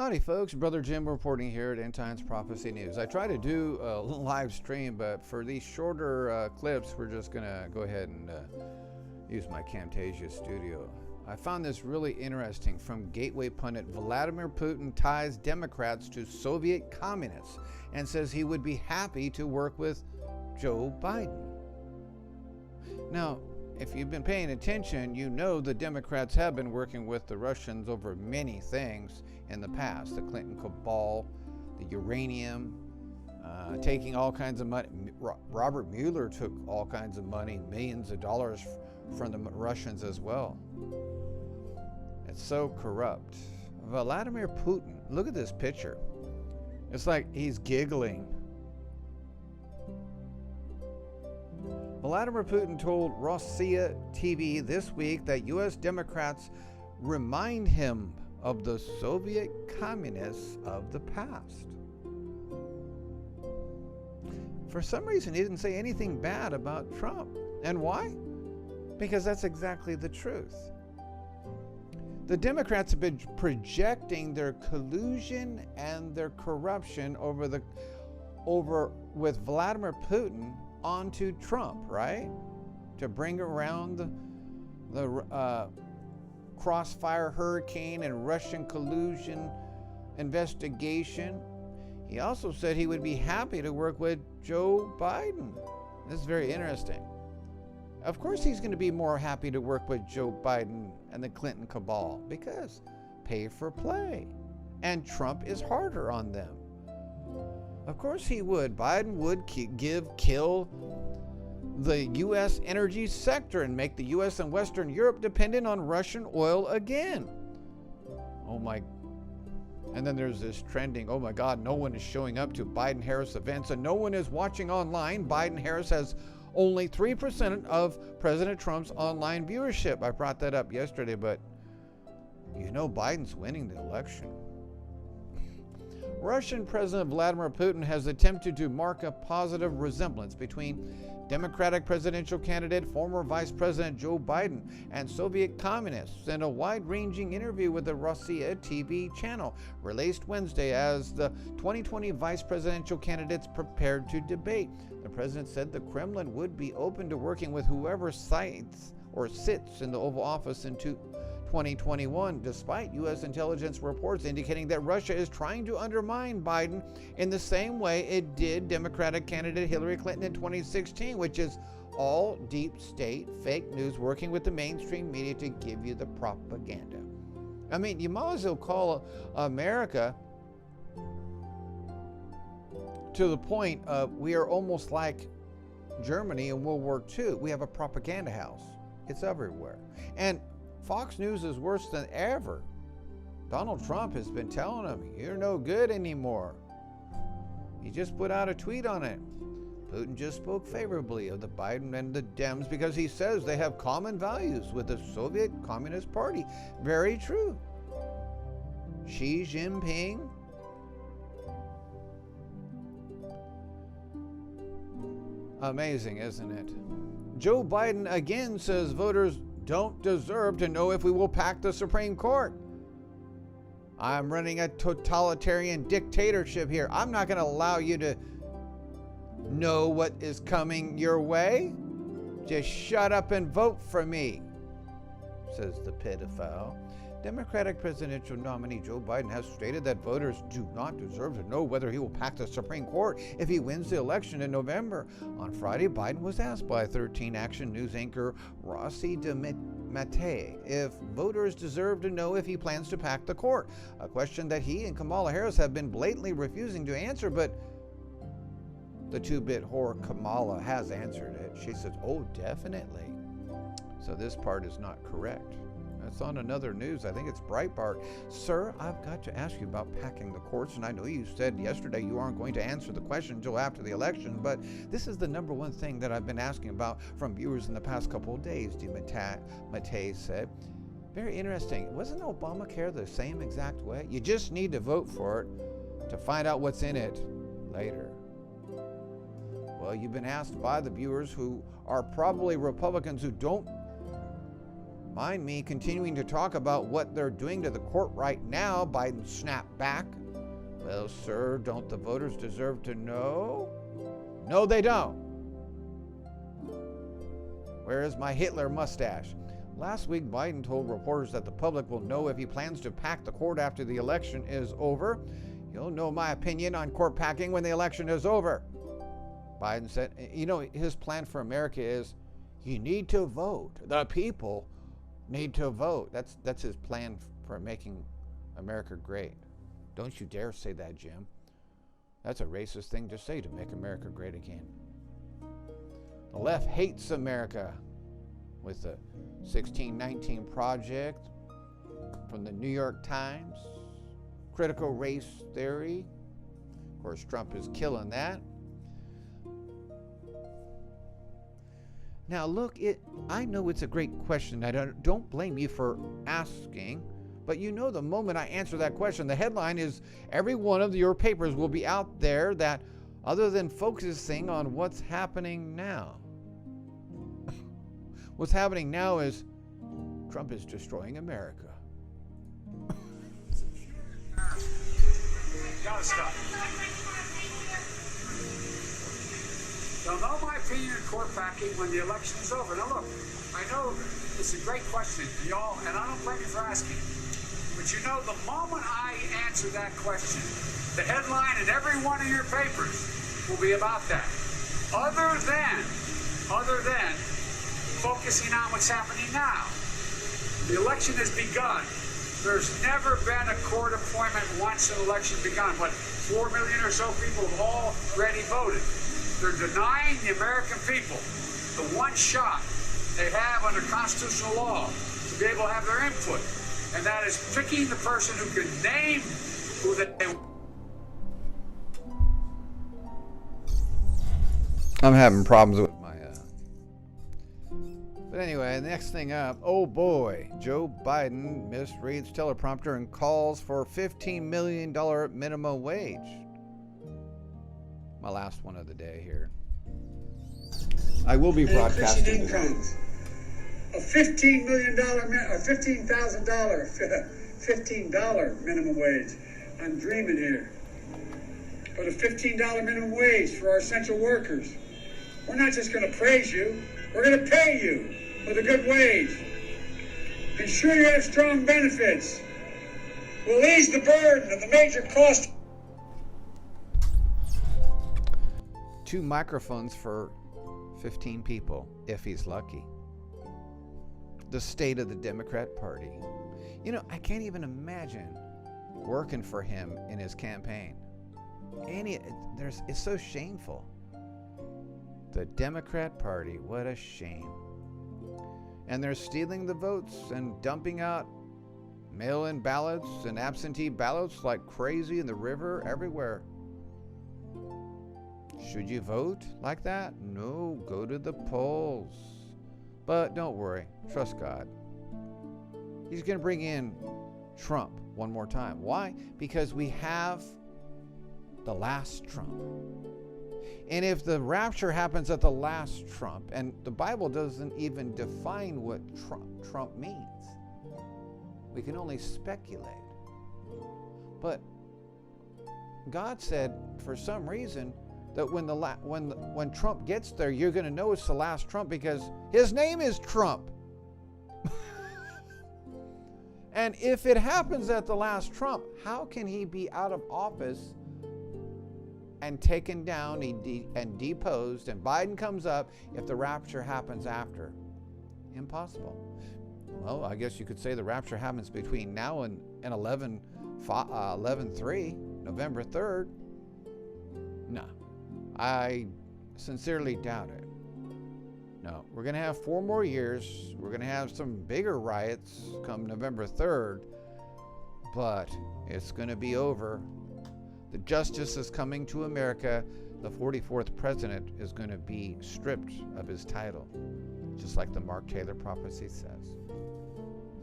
Howdy folks, Brother Jim reporting here at End Times Prophecy News. I try to do a live stream, but for these shorter clips, we're just going to go ahead and use my Camtasia studio. I found this really interesting from Gateway pundit Vladimir Putin ties Democrats to Soviet communists and says he would be happy to work with Joe Biden. Now, if you've been paying attention, you know the Democrats have been working with the Russians over many things in the past. The Clinton cabal, the uranium, taking all kinds of money. Robert Mueller took all kinds of money, millions of dollars from the Russians as well. It's so corrupt. Vladimir Putin, look at this picture. It's like he's giggling. Vladimir Putin told Russia TV this week that U.S. Democrats remind him of the Soviet communists of the past. For some reason, he didn't say anything bad about Trump. And why? Because that's exactly the truth. The Democrats have been projecting their collusion and their corruption over with Vladimir Putin onto Trump, right? To bring around the crossfire hurricane and Russian collusion investigation. He also said he would be happy to work with Joe Biden. This is very interesting. Of course he's going to be more happy to work with Joe Biden and the Clinton cabal because pay for play. And Trump is harder on them. Of course he would. Biden would kill the U.S. energy sector and make the U.S. and Western Europe dependent on Russian oil again. Oh my. And then there's this trending, oh my God, no one is showing up to Biden-Harris events and no one is watching online. Biden-Harris has only 3% of President Trump's online viewership. I brought that up yesterday, but you know Biden's winning the election. Russian President Vladimir Putin has attempted to mark a positive resemblance between Democratic presidential candidate, former Vice President Joe Biden, and Soviet communists in a wide-ranging interview with the Russia TV channel, released Wednesday as the 2020 vice presidential candidates prepared to debate. The president said the Kremlin would be open to working with whoever sits in the Oval Office in 2021, despite U.S. intelligence reports indicating that Russia is trying to undermine Biden in the same way it did Democratic candidate Hillary Clinton in 2016, which is all deep state fake news working with the mainstream media to give you the propaganda. I mean, you might as well call America to the point of we are almost like Germany in World War II. We have a propaganda house. It's everywhere. And Fox News is worse than ever. Donald Trump has been telling them, you're no good anymore. He just put out a tweet on it. Putin just spoke favorably of the Biden and the Dems because he says they have common values with the Soviet Communist Party. Very true. Xi Jinping. Amazing, isn't it? Joe Biden again says voters don't deserve to know if we will pack the Supreme Court. I'm running a totalitarian dictatorship here. I'm not going to allow you to know what is coming your way. Just shut up and vote for me, says the pedophile. Democratic presidential nominee Joe Biden has stated that voters do not deserve to know whether he will pack the Supreme Court if he wins the election in November. On Friday, Biden was asked by 13 Action News anchor Rossi DeMattei if voters deserve to know if he plans to pack the court, a question that he and Kamala Harris have been blatantly refusing to answer, but the two-bit whore Kamala has answered it. She says, oh, definitely. So this part is not correct. It's on another news. I think it's Breitbart. Sir, I've got to ask you about packing the courts, and I know you said yesterday you aren't going to answer the question until after the election, but this is the number one thing that I've been asking about from viewers in the past couple of days, DeMattei said. Very interesting. Wasn't Obamacare the same exact way? You just need to vote for it to find out what's in it later. Well, you've been asked by the viewers who are probably Republicans who don't Mind me continuing to talk about what they're doing to the court right now, Biden snapped back. Well, sir, don't the voters deserve to know? No, they don't. Where is my Hitler mustache? Last week, Biden told reporters that the public will know if he plans to pack the court after the election is over. You'll know my opinion on court packing when the election is over. Biden said, his plan for America is, you need to vote. The people need to vote. That's his plan for making America great. Don't you dare say that, Jim. That's a racist thing to say, to make America great again. The left hates America, with the 1619 Project from the New York Times, critical race theory. Of course, Trump is killing that. Now, look, I know it's a great question. I don't blame you for asking, but the moment I answer that question, the headline is every one of your papers will be out there that, other than focusing on what's happening now. What's happening now is Trump is destroying America. Gotta stop. They'll know my opinion on court packing when the election is over. Now look, I know it's a great question, y'all, and I don't blame you for asking. But the moment I answer that question, the headline in every one of your papers will be about that. Other than focusing on what's happening now. The election has begun. There's never been a court appointment once an election begun, but 4 million or so people have already voted. They're denying the American people the one shot they have under constitutional law to be able to have their input, and that is picking the person who can name who they want. I'm having problems with my But anyway, next thing up, oh boy, Joe Biden misreads teleprompter and calls for $15 million minimum wage. My last one of the day here. I will be broadcasting incomes. A $15 million, or $15,000, $15 minimum wage. I'm dreaming here. But a $15 minimum wage for our essential workers. We're not just going to praise you, we're going to pay you with a good wage. Ensure you have strong benefits. We'll ease the burden of the major cost. 2 microphones for 15 people, if he's lucky. The state of the Democrat Party. I can't even imagine working for him in his campaign. It's so shameful. The Democrat Party, what a shame. And they're stealing the votes and dumping out mail-in ballots and absentee ballots like crazy in the river everywhere. Should you vote like that? No, go to the polls. But don't worry, trust God. He's going to bring in Trump one more time. Why? Because we have the last Trump. And if the rapture happens at the last Trump, and the Bible doesn't even define what Trump means, we can only speculate. But God said, for some reason, that when Trump gets there, you're going to know it's the last Trump because his name is Trump. And if it happens at the last Trump, how can he be out of office and taken down and deposed, and Biden comes up if the rapture happens after? Impossible. Well, I guess you could say the rapture happens between now and 11/3, November 3rd. No, I sincerely doubt it. No, we're going to have 4 more years. We're going to have some bigger riots come November 3rd, but it's going to be over. The justice is coming to America. The 44th president is going to be stripped of his title, just like the Mark Taylor prophecy says.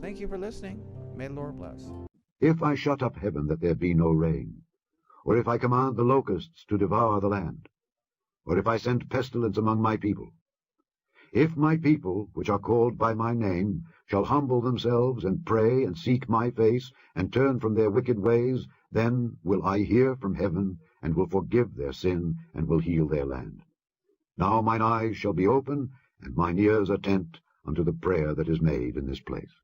Thank you for listening. May the Lord bless. If I shut up heaven that there be no rain, or if I command the locusts to devour the land, or if I send pestilence among my people, If my people, which are called by my name, shall humble themselves, and pray, and seek my face, and turn from their wicked ways, then will I hear from heaven, and will forgive their sin, and will heal their land. Now mine eyes shall be open, and mine ears attent unto the prayer that is made in this place.